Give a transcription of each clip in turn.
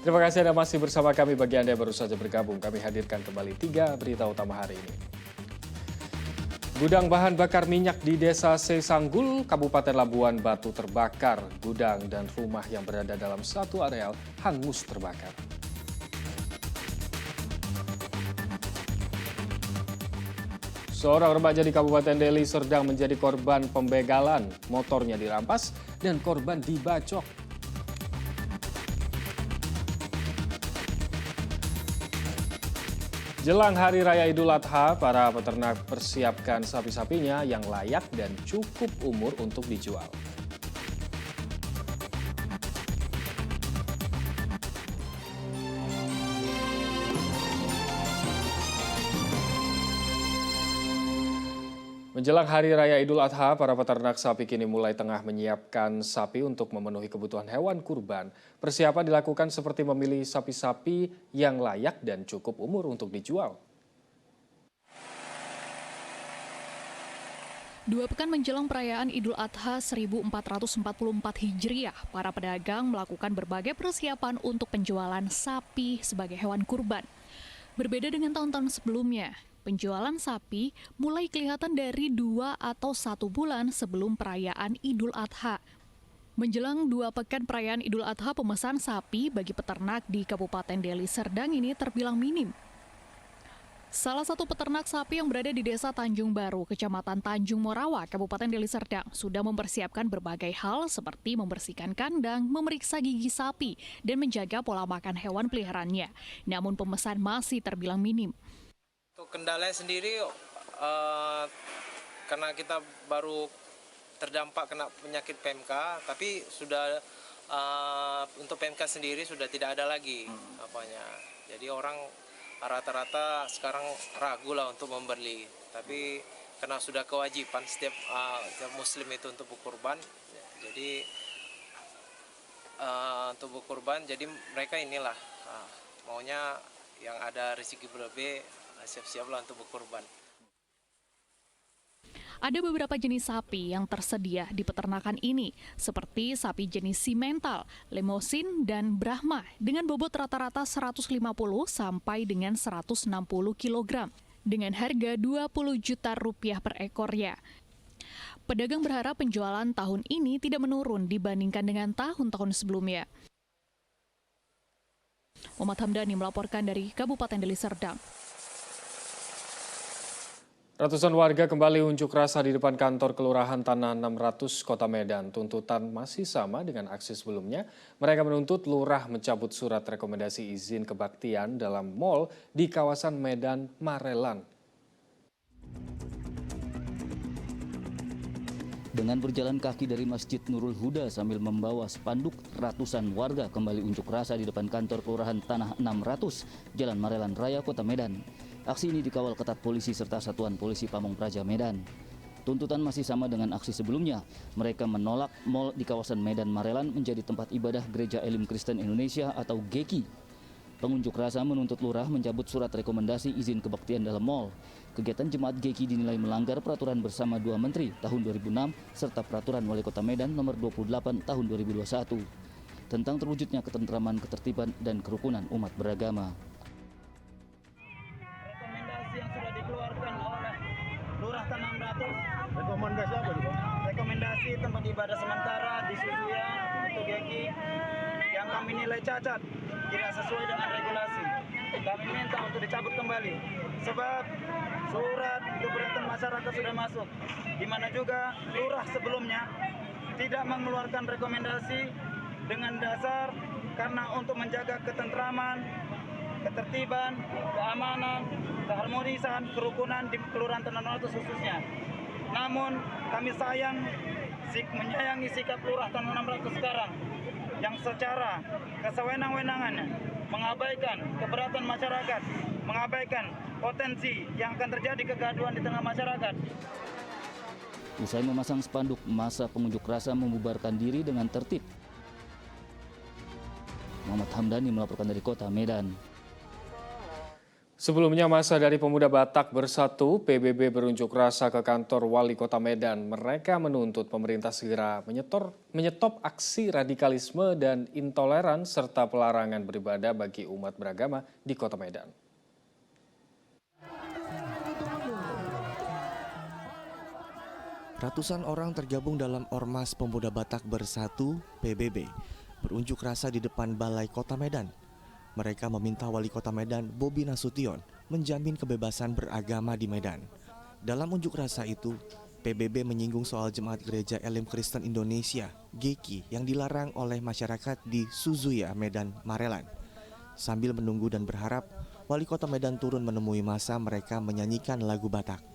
Terima kasih Anda masih bersama kami. Bagi Anda yang baru saja bergabung, kami hadirkan kembali 3 berita utama hari ini. Gudang bahan bakar minyak di Desa Sesanggul, Kabupaten Labuan Batu terbakar. Gudang dan rumah yang berada dalam satu areal hangus terbakar. Seorang remaja di Kabupaten Deli Serdang menjadi korban pembegalan. Motornya dirampas dan korban dibacok. Jelang Hari Raya Idul Adha, para peternak persiapkan sapi-sapinya yang layak dan cukup umur untuk dijual. Menjelang Hari Raya Idul Adha, para peternak sapi kini mulai tengah menyiapkan sapi untuk memenuhi kebutuhan hewan kurban. Persiapan dilakukan seperti memilih sapi-sapi yang layak dan cukup umur untuk dijual. 2 pekan menjelang perayaan Idul Adha 1444 Hijriah, para pedagang melakukan berbagai persiapan untuk penjualan sapi sebagai hewan kurban. Berbeda dengan tahun-tahun sebelumnya, penjualan sapi mulai kelihatan dari 2 atau 1 bulan sebelum perayaan Idul Adha. Menjelang 2 pekan perayaan Idul Adha, pemesan sapi bagi peternak di Kabupaten Deli Serdang ini terbilang minim. Salah satu peternak sapi yang berada di Desa Tanjung Baru, Kecamatan Tanjung Morawa, Kabupaten Deli Serdang, sudah mempersiapkan berbagai hal seperti membersihkan kandang, memeriksa gigi sapi, dan menjaga pola makan hewan peliharaannya. Namun pemesan masih terbilang minim. Untuk kendalanya sendiri, karena kita baru terdampak kena penyakit PMK, tapi sudah untuk PMK sendiri sudah tidak ada lagi apanya. Jadi orang rata-rata sekarang ragu lah untuk membeli, tapi karena sudah kewajiban setiap Muslim itu untuk berkurban, jadi untuk berkurban, jadi mereka inilah maunya yang ada rezeki berlebih, siap-siaplah untuk berkurban. Ada beberapa jenis sapi yang tersedia di peternakan ini, seperti sapi jenis simental, lemosin, dan brahma, dengan bobot rata-rata 150 sampai dengan 160 kg, dengan harga Rp20 juta per ekornya. Pedagang berharap penjualan tahun ini tidak menurun dibandingkan dengan tahun-tahun sebelumnya. Muhammad Hamdani melaporkan dari Kabupaten Deli Serdang. Ratusan warga kembali unjuk rasa di depan kantor Kelurahan Tanah 600 Kota Medan. Tuntutan masih sama dengan aksi sebelumnya. Mereka menuntut lurah mencabut surat rekomendasi izin kebaktian dalam mal di kawasan Medan Marelan. Dengan berjalan kaki dari Masjid Nurul Huda sambil membawa spanduk, ratusan warga kembali unjuk rasa di depan kantor Kelurahan Tanah 600, Jalan Marelan Raya, Kota Medan. Aksi ini dikawal ketat polisi serta Satuan Polisi Pamong Praja Medan. Tuntutan masih sama dengan aksi sebelumnya. Mereka menolak mal di kawasan Medan Marelan menjadi tempat ibadah Gereja Elim Kristen Indonesia atau GEKI. Pengunjuk rasa menuntut lurah mencabut surat rekomendasi izin kebaktian dalam mal. Kegiatan jemaat GEKI dinilai melanggar peraturan bersama 2 menteri tahun 2006 serta peraturan Wali Kota Medan nomor 28 tahun 2021 tentang terwujudnya ketentraman, ketertiban, dan kerukunan umat beragama. Yang sudah dikeluarkan oleh Lurah Tanah 600. Rekomendasi apa itu, Bang? Rekomendasi tempat ibadah sementara di Susuya untuk GEKI yang kami nilai cacat, tidak sesuai dengan regulasi. Kami minta untuk dicabut kembali, sebab surat keberatan masyarakat sudah masuk, di mana juga lurah sebelumnya tidak mengeluarkan rekomendasi dengan dasar karena untuk menjaga ketentraman, ketertiban, keamanan, keharmonisan, kerukunan di Kelurahan Tanah 600 khususnya. Namun kami menyayangi sikap Lurah Tanah 600 sekarang yang secara kesewenang-wenangannya mengabaikan keberatan masyarakat, mengabaikan potensi yang akan terjadi kegaduhan di tengah masyarakat. Usai memasang spanduk, masa pengunjuk rasa membubarkan diri dengan tertib. Muhammad Hamdani melaporkan dari Kota Medan. Sebelumnya masa dari Pemuda Batak Bersatu PBB berunjuk rasa ke kantor Wali Kota Medan. Mereka menuntut pemerintah segera menyetop aksi radikalisme dan intoleran serta pelarangan beribadah bagi umat beragama di Kota Medan. Ratusan orang tergabung dalam Ormas Pemuda Batak Bersatu (PBB) berunjuk rasa di depan Balai Kota Medan. Mereka meminta Wali Kota Medan, Bobi Nasution, menjamin kebebasan beragama di Medan. Dalam unjuk rasa itu, PBB menyinggung soal Jemaat Gereja Elim Kristen Indonesia (GEKI) yang dilarang oleh masyarakat di Suzuya, Medan, Marelan. Sambil menunggu dan berharap, Wali Kota Medan turun menemui massa, mereka menyanyikan lagu Batak.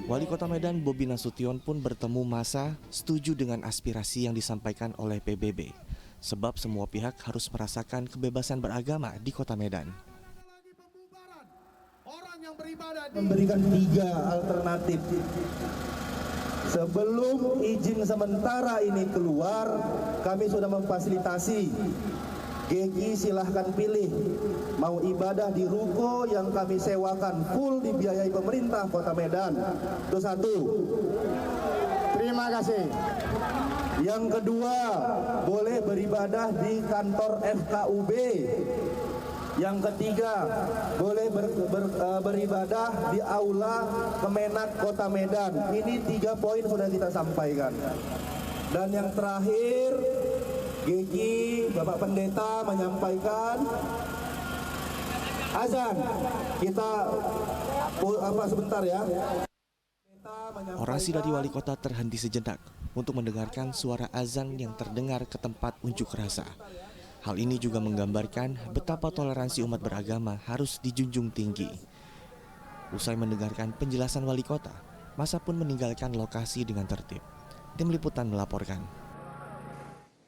Wali Kota Medan Bobi Nasution pun bertemu massa setuju dengan aspirasi yang disampaikan oleh PBB. Sebab semua pihak harus merasakan kebebasan beragama di Kota Medan. Memberikan 3 alternatif. Sebelum izin sementara ini keluar, kami sudah memfasilitasi. GEKI silahkan pilih, mau ibadah di ruko yang kami sewakan full dibiayai pemerintah Kota Medan. Itu 1. Terima kasih. Yang kedua, boleh beribadah di kantor FKUB. Yang ketiga, boleh beribadah di aula Kemenak Kota Medan. Ini 3 poin sudah kita sampaikan. Dan yang terakhir, GEKI, Bapak Pendeta menyampaikan azan. Kita sebentar ya. Orasi dari Wali Kota terhenti sejenak untuk mendengarkan suara azan yang terdengar ke tempat unjuk rasa. Hal ini juga menggambarkan betapa toleransi umat beragama harus dijunjung tinggi. Usai mendengarkan penjelasan Wali Kota, massa pun meninggalkan lokasi dengan tertib. Tim Liputan melaporkan.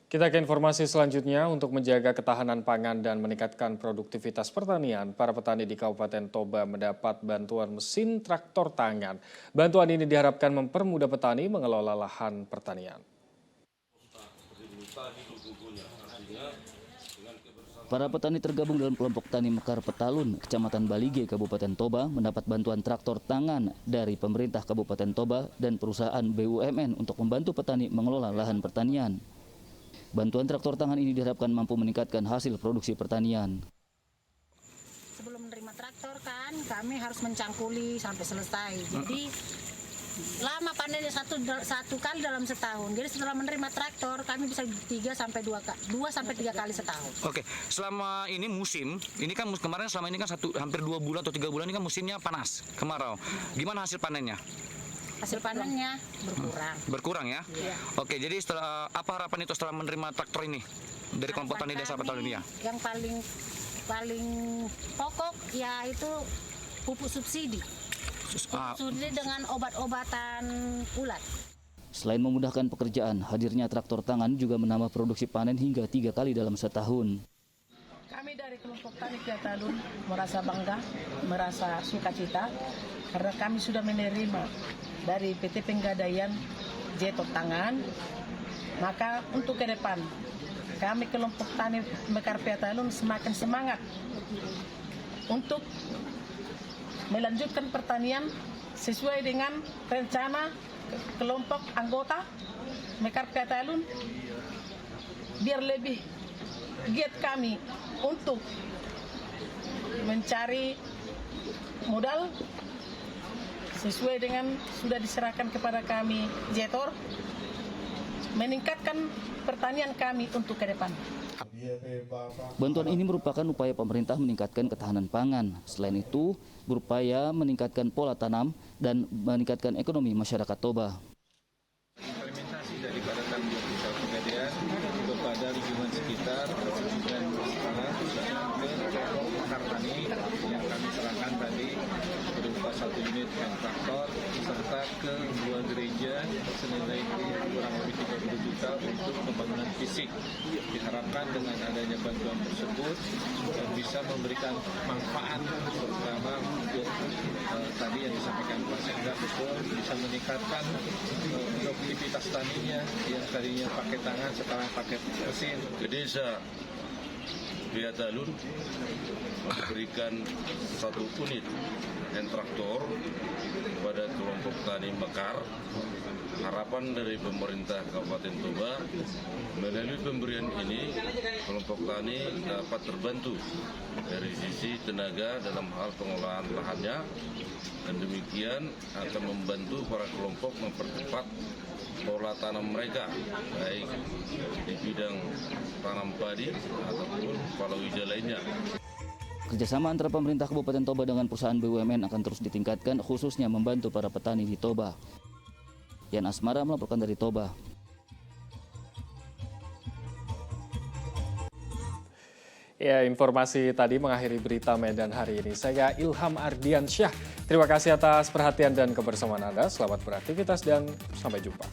Kita ke informasi selanjutnya. Untuk menjaga ketahanan pangan dan meningkatkan produktivitas pertanian, para petani di Kabupaten Toba mendapat bantuan mesin traktor tangan. Bantuan ini diharapkan mempermudah petani mengelola lahan pertanian. Para petani tergabung dalam kelompok tani Mekar Petalun, Kecamatan Balige, Kabupaten Toba mendapat bantuan traktor tangan dari pemerintah Kabupaten Toba dan perusahaan BUMN untuk membantu petani mengelola lahan pertanian. Bantuan traktor tangan ini diharapkan mampu meningkatkan hasil produksi pertanian. Sebelum menerima traktor kan kami harus mencangkuli sampai selesai. Jadi lama panennya satu kali dalam setahun. Jadi setelah menerima traktor kami bisa 2 sampai 3 kali setahun. Oke, selama ini musim, ini kan kemarin selama ini kan hampir 2 bulan atau 3 bulan ini kan musimnya panas, kemarau. Gimana hasil panennya? Hasil panennya Berkurang ya? Iya. Oke, jadi setelah apa harapan itu setelah menerima traktor ini dari kelompok tani desa Petalun ini ya? Yang paling pokok yaitu pupuk subsidi. Subsidi dengan obat-obatan ulat. Selain memudahkan pekerjaan, hadirnya traktor tangan juga menambah produksi panen hingga 3 kali dalam setahun. Kami dari kelompok tani Petalun merasa bangga, merasa sukacita karena kami sudah menerima dari PT Penggadaian jetor tangan. Maka untuk ke depan kami kelompok tani Mekar Petalun semakin semangat untuk melanjutkan pertanian sesuai dengan rencana kelompok anggota Mekar Petalun, biar lebih giat kami untuk mencari modal sesuai dengan sudah diserahkan kepada kami jetor, meningkatkan pertanian kami untuk ke depan. Bantuan ini merupakan upaya pemerintah meningkatkan ketahanan pangan. Selain itu, berupaya meningkatkan pola tanam dan meningkatkan ekonomi masyarakat Toba. Implementasi daripada kami pusat pegadaian kepada lingkungan sekitar dan kelompok Mekar Tani yang kami serahkan tadi berupa 1 unit traktor serta ke 2 gereja senilai kurang lebih 30 juta untuk pembangunan fisik. Diharapkan dengan adanya bantuan tersebut bisa memberikan manfaat, terutama untuk tadi yang disampaikan Pak Sekda, betul bisa meningkatkan produktivitas taninya yang tadinya pakai tangan sekarang pakai mesin. Ke desa Via Talun memberikan 1 unit hand traktor kepada kelompok tani Mekar. Harapan dari pemerintah Kabupaten Toba, melalui pemberian ini kelompok tani dapat terbantu dari sisi tenaga dalam hal pengelolaan lahannya, dan demikian akan membantu para kelompok mempercepat pola tanam mereka, baik di bidang tanam padi ataupun palawija lainnya. Kerjasama antara pemerintah Kabupaten Toba dengan perusahaan BUMN akan terus ditingkatkan, khususnya membantu para petani di Toba. Yan Asmara melaporkan dari Toba. Ya, informasi tadi mengakhiri berita Medan hari ini. Saya Ilham Ardiansyah. Terima kasih atas perhatian dan kebersamaan Anda. Selamat beraktivitas dan sampai jumpa.